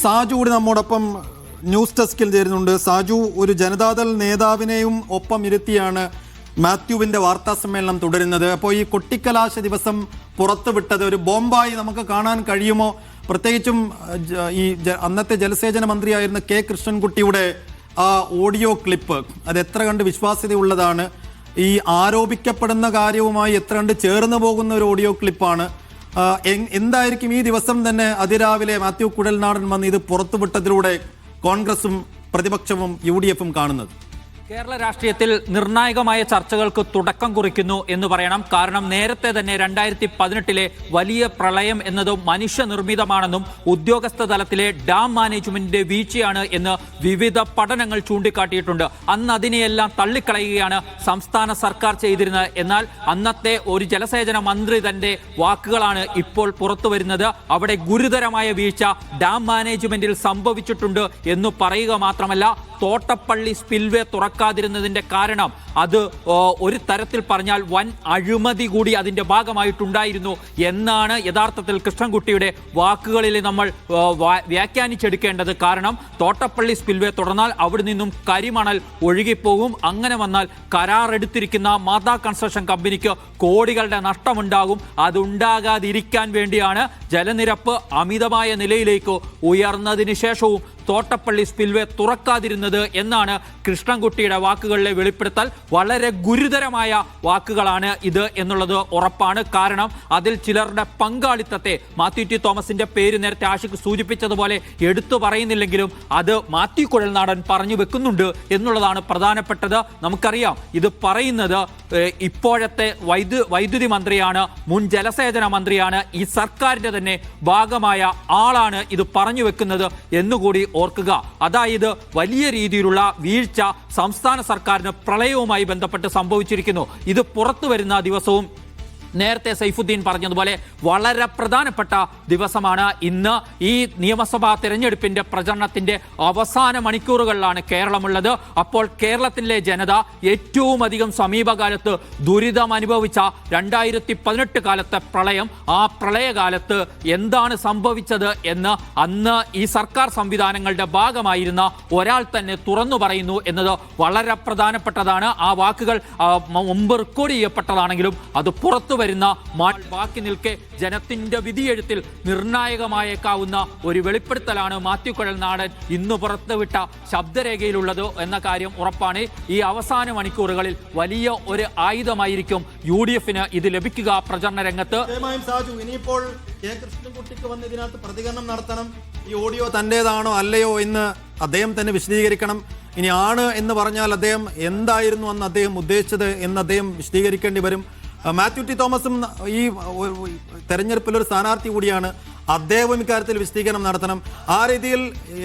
സാജു കൂടി നമ്മോടൊപ്പം ന്യൂസ് ഡെസ്കിൽ ചേരുന്നുണ്ട്. സാജു, ഒരു ജനതാദൾ നേതാവിനെയും ഒപ്പം ഇരുത്തിയാണ് മാത്യുവിന്റെ വാർത്താ സമ്മേളനം തുടരുന്നത്. അപ്പോൾ ഈ കൊട്ടിക്കലാശ ദിവസം പുറത്തുവിട്ടത് ഒരു ബോംബായി നമുക്ക് കാണാൻ കഴിയുമോ? പ്രത്യേകിച്ചും ഈ അന്നത്തെ ജലസേചന മന്ത്രിയായിരുന്ന കെ കൃഷ്ണൻകുട്ടിയുടെ ആ ഓഡിയോ ക്ലിപ്പ്, അത് എത്ര കണ്ട് വിശ്വാസ്യതയുള്ളതാണ്? ഈ ആരോപിക്കപ്പെടുന്ന കാര്യവുമായി എത്ര കണ്ട് ചേർന്ന് പോകുന്ന ഒരു ഓഡിയോ ക്ലിപ്പാണ്? എന്തായിരിക്കും ഈ ദിവസം തന്നെ അതിരാവിലെ മാത്യു കുഴൽനാടൻ വന്ന് ഇത് പുറത്തുവിട്ടതിലൂടെ കോൺഗ്രസും പ്രതിപക്ഷവും UDF-ഉം കാണുന്നത്? കേരള രാഷ്ട്രീയത്തിൽ നിർണായകമായ ചർച്ചകൾക്ക് തുടക്കം കുറിക്കുന്നു എന്ന് പറയണം. കാരണം നേരത്തെ തന്നെ 2018 വലിയ പ്രളയം എന്നത് മനുഷ്യനിർമ്മിതമാണെന്നും ഉദ്യോഗസ്ഥ തലത്തിലെ ഡാം മാനേജ്മെന്റിന്റെ വീഴ്ചയാണ് എന്ന് വിവിധ പഠനങ്ങൾ ചൂണ്ടിക്കാട്ടിയിട്ടുണ്ട്. അന്ന് അതിനെയെല്ലാം തള്ളിക്കളയുകയാണ് സംസ്ഥാന സർക്കാർ ചെയ്തിരുന്നത്. എന്നാൽ അന്നത്തെ ഒരു ജലസേചന മന്ത്രി തന്റെ വാക്കുകളാണ് ഇപ്പോൾ പുറത്തു വരുന്നത്. അവിടെ ഗുരുതരമായ വീഴ്ച ഡാം മാനേജ്മെന്റിൽ സംഭവിച്ചിട്ടുണ്ട് എന്ന് പറയുക മാത്രമല്ല, തോട്ടപ്പള്ളി സ്പിൽവേ തുറക്കാതിരുന്നതിന്റെ കാരണം അത് ഒരു തരത്തിൽ പറഞ്ഞാൽ വൻ അഴിമതി കൂടി അതിന്റെ ഭാഗമായിട്ടുണ്ടായിരുന്നു എന്നാണ് യഥാർത്ഥത്തിൽ കൃഷ്ണൻകുട്ടിയുടെ വാക്കുകളിൽ നമ്മൾ വ്യാഖ്യാനിച്ചെടുക്കേണ്ടത്. കാരണം തോട്ടപ്പള്ളി സ്പിൽവേ തുറന്നാൽ അവിടെ നിന്നും കരിമണൽ ഒഴുകിപ്പോകും. അങ്ങനെ വന്നാൽ കരാറെടുത്തിരിക്കുന്ന മാതാ കൺസ്ട്രക്ഷൻ കമ്പനിക്ക് കോടികളുടെ നഷ്ടമുണ്ടാകും. അതുണ്ടാകാതിരിക്കാൻ വേണ്ടിയാണ് ജലനിരപ്പ് അമിതമായ നിലയിലേക്ക് ഉയർന്നതിന് ശേഷവും തോട്ടപ്പള്ളി സ്പിൽവേ തുറക്കാതിരുന്നത് എന്നാണ് കൃഷ്ണൻകുട്ടിയുടെ വാക്കുകളിലെ വെളിപ്പെടുത്തൽ. വളരെ ഗുരുതരമായ വാക്കുകളാണ് ഇത് എന്നുള്ളത് ഉറപ്പാണ്. കാരണം അതിൽ ചിലരുടെ പങ്കാളിത്തത്തെ മാത്യു ടി തോമസിന്റെ പേര് നേരത്തെ ആഷിഖ് സൂചിപ്പിച്ചതുപോലെ എടുത്തു പറയുന്നില്ലെങ്കിലും അത് മാത്യു കുഴൽനാടൻ പറഞ്ഞു വെക്കുന്നുണ്ട് എന്നുള്ളതാണ് പ്രധാനപ്പെട്ടത്. നമുക്കറിയാം, ഇത് പറയുന്നത് ഇപ്പോഴത്തെ വൈദ്യുതി മന്ത്രിയാണ്, മുൻ ജലസേചന മന്ത്രിയാണ്, ഈ സർക്കാരിന്റെ തന്നെ ഭാഗമായ ആളാണ് ഇത് പറഞ്ഞു വെക്കുന്നത് എന്നുകൂടി ഓർക്കുക. അതായത് വലിയ രീതിയിലുള്ള വീഴ്ച സംസ്ഥാന സർക്കാരിന് പ്രളയവുമായി ബന്ധപ്പെട്ട് സംഭവിച്ചിരിക്കുന്നു. ഇത് പുറത്തു വരുന്ന ദിവസവും നേരത്തെ സൈഫുദ്ദീൻ പറഞ്ഞതുപോലെ വളരെ പ്രധാനപ്പെട്ട ദിവസമാണ് ഇന്ന്. ഈ നിയമസഭാ തെരഞ്ഞെടുപ്പിന്റെ പ്രചരണത്തിന്റെ അവസാന മണിക്കൂറുകളിലാണ് കേരളമുള്ളത്. അപ്പോൾ കേരളത്തിലെ ജനത ഏറ്റവും അധികം സമീപകാലത്ത് ദുരിതം അനുഭവിച്ച 2018 കാലത്തെ പ്രളയം, ആ പ്രളയകാലത്ത് എന്താണ് സംഭവിച്ചത് എന്ന് അന്ന് ഈ സർക്കാർ സംവിധാനങ്ങളുടെ ഭാഗമായിരുന്ന ഒരാൾ തന്നെ തുറന്നു പറയുന്നു എന്നത് വളരെ പ്രധാനപ്പെട്ടതാണ്. ആ വാക്കുകൾ മുമ്പ് റെക്കോർഡ് ചെയ്യപ്പെട്ടതാണെങ്കിലും അത് പുറത്തു വരുന്ന ബാക്കി നിൽക്കെ ജനത്തിന്റെ വിധിയെഴുത്തിൽ നിർണായകമായേക്കാവുന്ന ഒരു വെളിപ്പെടുത്തലാണ് മാത്യു കുഴൽനാടൻ ഇന്ന് പുറത്തുവിട്ട ശബ്ദരേഖയിലുള്ളത് എന്ന കാര്യം ഉറപ്പാണ്. ഈ അവസാന മണിക്കൂറുകളിൽ വലിയ ഒരു ആയുധമായിരിക്കും UDF-ന് ഇത് ലഭിക്കുക പ്രചരണ രംഗത്ത്. ഇനിയിപ്പോൾ കെ കൃഷ്ണൻകുട്ടിക്ക് വന്ന് ഇതിനകത്ത് പ്രതികരണം നടത്തണം. ഈ ഓഡിയോ തന്റേതാണോ അല്ലയോ എന്ന് അദ്ദേഹം തന്നെ വിശദീകരിക്കണം. ഇനി ആണ് എന്ന് പറഞ്ഞാൽ അദ്ദേഹം എന്തായിരുന്നു അന്ന് അദ്ദേഹം ഉദ്ദേശിച്ചത് എന്ന് അദ്ദേഹം വിശദീകരിക്കേണ്ടി വരും. മാത്യു ടി തോമസും ഈ തെരഞ്ഞെടുപ്പിൽ ഒരു സ്ഥാനാർത്ഥി കൂടിയാണ്. അദ്ദേഹവും ഇക്കാര്യത്തിൽ വിശദീകരണം നടത്തണം. ആ രീതിയിൽ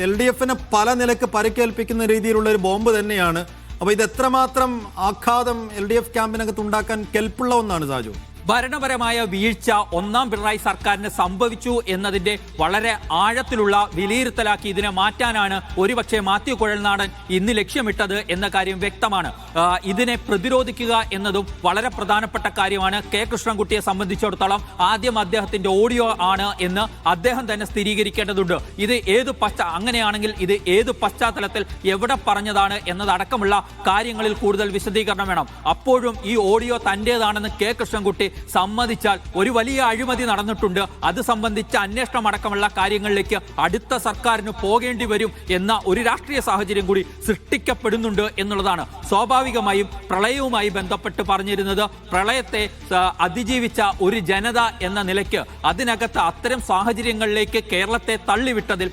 LDF-ന് പല നിലക്ക് പരിക്കേൽപ്പിക്കുന്ന രീതിയിലുള്ള ഒരു ബോംബ് തന്നെയാണ്. അപ്പോൾ ഇത് എത്രമാത്രം ആഘാതം LDF ക്യാമ്പിനകത്ത് ഉണ്ടാക്കാൻ കെൽപ്പുള്ള ഒന്നാണ് സാജു? ഭരണപരമായ വീഴ്ച ഒന്നാം പിണറായി സർക്കാരിന് സംഭവിച്ചു എന്നതിന്റെ വളരെ ആഴത്തിലുള്ള വിലയിരുത്തലാക്കി ഇതിനെ മാറ്റാനാണ് ഒരുപക്ഷെ മാത്യു കുഴൽനാടൻ ഇന്ന് ലക്ഷ്യമിട്ടത് എന്ന കാര്യം വ്യക്തമാണ്. ഇതിനെ പ്രതിരോധിക്കുക എന്നതും വളരെ പ്രധാനപ്പെട്ട കാര്യമാണ്. കെ കൃഷ്ണൻകുട്ടിയെ സംബന്ധിച്ചിടത്തോളം ആദ്യം അദ്ദേഹത്തിന്റെ ഓഡിയോ ആണ് എന്ന് അദ്ദേഹം തന്നെ സ്ഥിരീകരിക്കേണ്ടതുണ്ട്. ഇത് അങ്ങനെയാണെങ്കിൽ ഇത് ഏത് പശ്ചാത്തലത്തിൽ എവിടെ പറഞ്ഞതാണ് എന്നതടക്കമുള്ള കാര്യങ്ങളിൽ കൂടുതൽ വിശദീകരണം വേണം. അപ്പോഴും ഈ ഓഡിയോ തന്റേതാണെന്ന് കെ കൃഷ്ണൻകുട്ടി സമ്മതിച്ചാൽ ഒരു വലിയ അഴിമതി നടന്നിട്ടുണ്ട്, അത് സംബന്ധിച്ച അന്വേഷണം അടക്കമുള്ള കാര്യങ്ങളിലേക്ക് അടുത്ത സർക്കാരിന് പോകേണ്ടി വരും എന്ന ഒരു രാഷ്ട്രീയ സാഹചര്യം കൂടി സൃഷ്ടിക്കപ്പെടുന്നുണ്ട് എന്നുള്ളതാണ്. സ്വാഭാവികമായും പ്രളയവുമായി ബന്ധപ്പെട്ട് പറഞ്ഞിരുന്നത് പ്രളയത്തെ അതിജീവിച്ച ഒരു ജനത എന്ന നിലയ്ക്ക് അതിനകത്ത് അത്തരം സാഹചര്യങ്ങളിലേക്ക് കേരളത്തെ തള്ളിവിട്ടതിൽ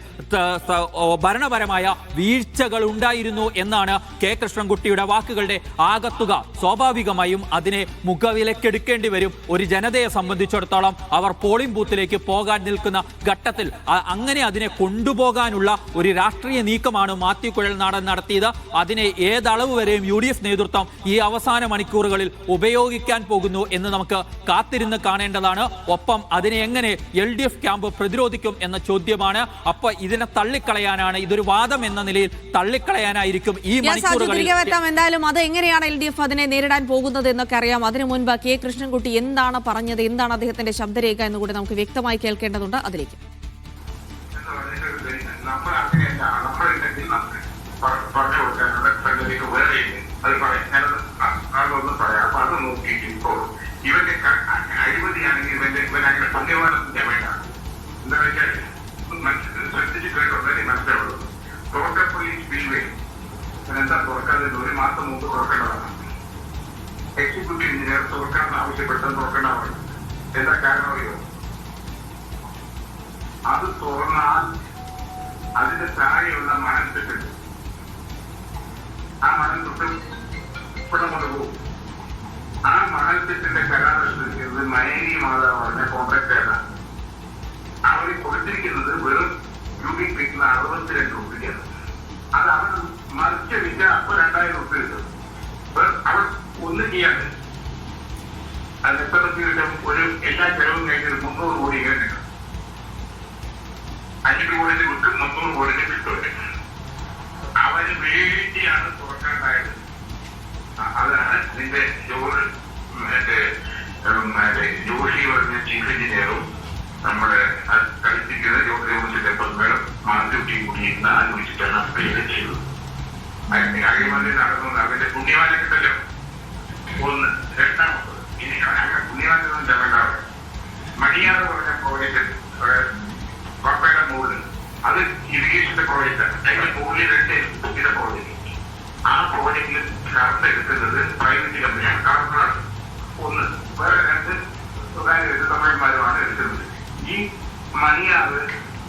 ഭരണപരമായ വീഴ്ചകൾ ഉണ്ടായിരുന്നു എന്നാണ് കെ കൃഷ്ണൻകുട്ടിയുടെ വാക്കുകളുടെ ആകത്തുക. സ്വാഭാവികമായും അതിനെ മുഖവിലക്കെടുക്കേണ്ടി വരും. ഒരു ജനതയെ സംബന്ധിച്ചിടത്തോളം അവർ പോളിംഗ് ബൂത്തിലേക്ക് പോകാൻ നിൽക്കുന്ന ഘട്ടത്തിൽ അങ്ങനെ അതിനെ കൊണ്ടുപോകാനുള്ള ഒരു രാഷ്ട്രീയ നീക്കമാണ് മാത്യു കുഴൽനാടൻ നടത്തിയത്. അതിനെ ഏതളവ് വരെയും UDF നേതൃത്വം ഈ അവസാന മണിക്കൂറുകളിൽ ഉപയോഗിക്കാൻ പോകുന്നു എന്ന് നമുക്ക് കാത്തിരുന്ന് കാണേണ്ടതാണ്. ഒപ്പം അതിനെ എങ്ങനെ LDF ക്യാമ്പ് പ്രതിരോധിക്കും എന്ന ചോദ്യമാണ്. അപ്പോൾ ഇതിനെ തള്ളിക്കളയാനാണ്, ഇതൊരു വാദം എന്ന നിലയിൽ തള്ളിക്കളയാനായിരിക്കും ഈ മണിക്കൂറുകളിൽ. എന്തായാലും അത് എങ്ങനെയാണ് LDF അതിനെ നേരിടാൻ പോകുന്നത് എന്നൊക്കെ അറിയാം. അതിനു മുൻപ് കെ കൃഷ്ണൻകുട്ടി എന്താണ് പറഞ്ഞത്, എന്താണ് അദ്ദേഹത്തിന്റെ ശബ്ദരേഖ എന്നുകൂടി നമുക്ക് വ്യക്തമായി കേൾക്കേണ്ടതുണ്ട്. അതിലേക്ക് നമ്മൾ അങ്ങനെയല്ല, നമ്മളുണ്ടെങ്കിൽ നമുക്ക് പറഞ്ഞു കൊടുക്കാനുള്ള സംഗതിക്ക് വേറെ ഇല്ലേ, അത് പറയാം. അതൊന്നും പറയാം. അപ്പൊ അത് നോക്കിയിട്ട് ഇപ്പോൾ ഇവന്റെ അഴിമതിയാണെങ്കിൽ ഇവൻ അങ്ങനെ പുണ്യവാനത്തിന്റെ വേണ്ട. എന്താ വെച്ചാൽ ശ്രദ്ധിച്ച് കേട്ടുണ്ടെങ്കിൽ മനസ്സിലാവുള്ളൂ. തുറക്കപ്പള്ളി സ്പിൽവേ എന്താ തുറക്കാതെ 1 മാസം മുമ്പ് തുറക്കേണ്ടതാണ്. എക്സിക്യൂട്ടീവ് എഞ്ചിനീയർ തുറക്കാൻ ആവശ്യപ്പെട്ടാൽ തുറക്കേണ്ടതാണ്. എന്താ കാരണം അറിയോ? അത് തുറന്നാൽ അതിന്റെ താഴെയുള്ള മണൽത്തിട്ടുണ്ട്. ആ മണൽത്തിട്ട് ഇവിടെ കൊണ്ടുപോകും. ആ മണൽത്തിട്ടിന്റെ കരാറെടുത്തിരിക്കുന്നത് മയേരി മാതാവ് പറഞ്ഞ കോൺട്രാക്ടറാണ്. അവർ കൊടുത്തിരിക്കുന്നത് വെറും ക്യൂബിക് ഫീറ്റിന് 62 രൂപയ്ക്കാണ്. അത് അവൻ മറിച്ച് വിറ്റ അപ്പൊ 2000 രൂപ കിട്ടും. അവൻ ഒന്നും ചെയ്യാണ്ട് അത് എത്രത്തി കിട്ടും? ഒരു എല്ലാ ചെലവും കഴിഞ്ഞത് 300 കോടി കിട്ടും. 5 കോടിന് വിട്ടും 300 കോടിന് കിട്ടും. അവന് വേണ്ടിയാണ് തുറക്കാണ്ടായത്. അതാണ് നിന്റെ ജോഷി പറഞ്ഞ ചീഫ് എഞ്ചിനീയറും നമ്മുടെ കളിപ്പിക്കുന്ന ജോസിന്റെ മേളം മാറ്റിയും കൂടി ഇന്ന് ആലോചിച്ചിട്ടാണ് ആ പേര് ചെയ്തത്. അഴിമതി നടന്നത് അവന്റെ പുണ്യവാനെ കിട്ടല്ലോ. ഒന്ന്. രണ്ടാമത് ഇനി അങ്ങനെ പുണ്യവാനൊന്നും ചെല്ലണ്ടാവും. മണിയാറ് പറഞ്ഞ പ്രോജക്റ്റ് പപ്പയുടെ മുകളിൽ അത് ഇറിഗേഷന്റെ പ്രോജക്റ്റാണ്. അതിന്റെ മുകളിൽ 2 പുതിയ പ്രോജക്റ്റ്. ആ പ്രോജക്റ്റിൽ കറണ്ട് എടുക്കുന്നത് പ്രൈവറ്റ് കമ്പനിയാണ്. കാർബണാണ് ഒന്ന്. വേറെ 2 സ്വകാര്യ തമിഴന്മാരുമാണ് എടുക്കുന്നത്. ഈ മണിയാറ്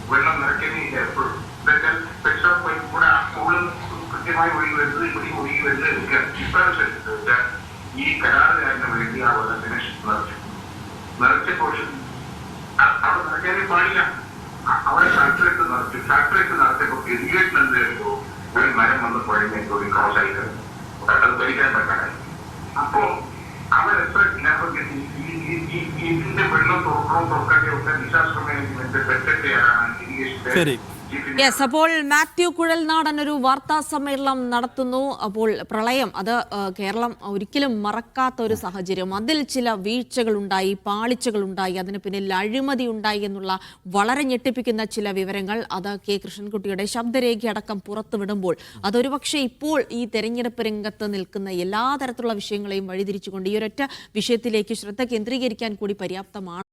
വെള്ളം നിറയ്ക്കുന്നില്ല എപ്പോഴും. എന്നുവെച്ചാൽ പെട്രോൾ പൈപ്പ് കൂടെ ആ മുകളിൽ കൃത്യമായി ഒഴുകി വരുന്നത് ഇവിടെ ഒഴുകി വരുന്നത് എടുക്കുക. ഇപ്രാവശ്യം ഈ കരാറുകാരന് വേണ്ടി ആ വെള്ളത്തിനെ നിറച്ചപ്പോൾ അവിടെ നിറയ്ക്കാനേ പാടില്ല. അവിടെ ഷട്ടറിട്ട് നടത്തിയപ്പോൾ ഇറിഗേഷൻ എന്തായിരുന്നു? ഒരു മരം വന്ന് പുഴഞ്ഞ ഒരു ക്രോസ് ആയിട്ട് അത് ഭരിക്കാൻ പറ്റാനായി. അപ്പോ അവർ എത്ര ഇതിന്റെ വെള്ളം തുറക്കാതെ ഒക്കെ ഡിസാസ്റ്റർ മാനേജ്മെന്റ് സെക്രട്ടറിയാണ് ഇറിഗേഷന്റെ. ശരി. യെസ്, അപ്പോൾ മാത്യു കുഴൽനാടൻ ഒരു വാർത്താ സമ്മേളനം നടത്തുന്നു. അപ്പോൾ പ്രളയം അത് കേരളം ഒരിക്കലും മറക്കാത്ത ഒരു സാഹചര്യം. അതിൽ ചില വീഴ്ചകളുണ്ടായി, പാളിച്ചകളുണ്ടായി, അതിന് പിന്നിൽ അഴിമതി ഉണ്ടായി എന്നുള്ള വളരെ ഞെട്ടിപ്പിക്കുന്ന ചില വിവരങ്ങൾ അത് കെ കൃഷ്ണൻകുട്ടിയുടെ ശബ്ദരേഖ അടക്കം പുറത്തുവിടുമ്പോൾ അതൊരു പക്ഷേ ഇപ്പോൾ ഈ തെരഞ്ഞെടുപ്പ് രംഗത്ത് നിൽക്കുന്ന എല്ലാ തരത്തിലുള്ള വിഷയങ്ങളെയും വഴിതിരിച്ചുകൊണ്ട് ഈ ഒരൊറ്റ വിഷയത്തിലേക്ക് ശ്രദ്ധ കേന്ദ്രീകരിക്കാൻ കൂടി പര്യാപ്തമാണ്.